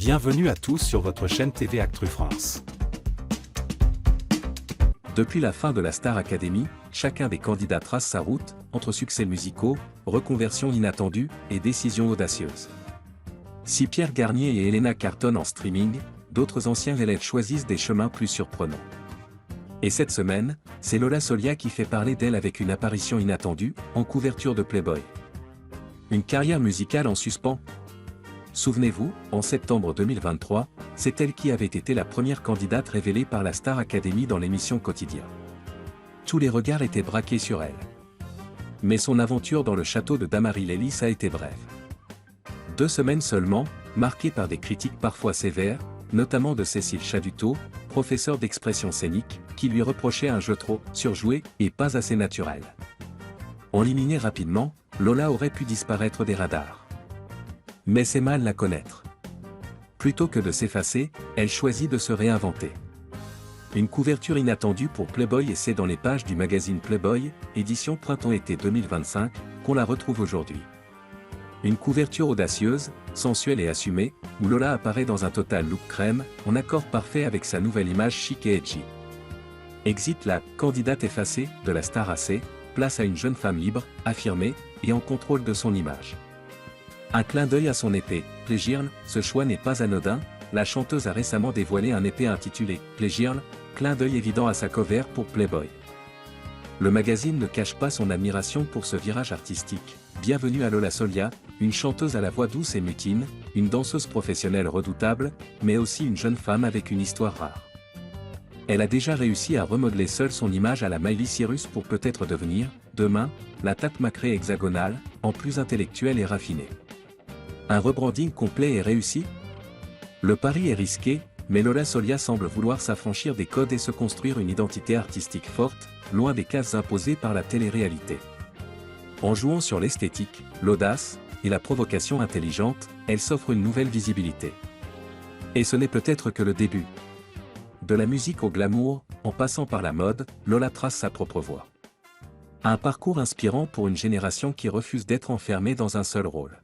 Bienvenue à tous sur votre chaîne TV Actu France. Depuis la fin de la Star Academy, chacun des candidats trace sa route, entre succès musicaux, reconversions inattendues et décisions audacieuses. Si Pierre Garnier et Helena cartonnent en streaming, d'autres anciens élèves choisissent des chemins plus surprenants. Et cette semaine, c'est Lola Solia qui fait parler d'elle avec une apparition inattendue, en couverture de Playboy. Une carrière musicale en suspens. Souvenez-vous, en septembre 2023, c'est elle qui avait été la première candidate révélée par la Star Academy dans l'émission Quotidien. Tous les regards étaient braqués sur elle. Mais son aventure dans le château de Damary-Lélis a été brève. 2 semaines seulement, marquées par des critiques parfois sévères, notamment de Cécile Chaduteau, professeure d'expression scénique, qui lui reprochait un jeu trop surjoué et pas assez naturel. Enliminée rapidement, Lola aurait pu disparaître des radars. Mais c'est mal la connaître. Plutôt que de s'effacer, elle choisit de se réinventer. Une couverture inattendue pour Playboy et c'est dans les pages du magazine Playboy, édition printemps-été 2025, qu'on la retrouve aujourd'hui. Une couverture audacieuse, sensuelle et assumée, où Lola apparaît dans un total look crème, en accord parfait avec sa nouvelle image chic et edgy. Exit la « candidate effacée » de la star AC, place à une jeune femme libre, affirmée, et en contrôle de son image. Un clin d'œil à son épée, Playgirl, ce choix n'est pas anodin, la chanteuse a récemment dévoilé un épée intitulé « Playgirl », clin d'œil évident à sa cover pour Playboy. Le magazine ne cache pas son admiration pour ce virage artistique. Bienvenue à Lola Solia, une chanteuse à la voix douce et mutine, une danseuse professionnelle redoutable, mais aussi une jeune femme avec une histoire rare. Elle a déjà réussi à remodeler seule son image à la Miley Cyrus pour peut-être devenir, demain, la Tate McRae hexagonale, en plus intellectuelle et raffinée. Un rebranding complet et réussi? Le pari est risqué, mais Lola Solia semble vouloir s'affranchir des codes et se construire une identité artistique forte, loin des cases imposées par la télé-réalité. En jouant sur l'esthétique, l'audace et la provocation intelligente, elle s'offre une nouvelle visibilité. Et ce n'est peut-être que le début. De la musique au glamour, en passant par la mode, Lola trace sa propre voie. Un parcours inspirant pour une génération qui refuse d'être enfermée dans un seul rôle.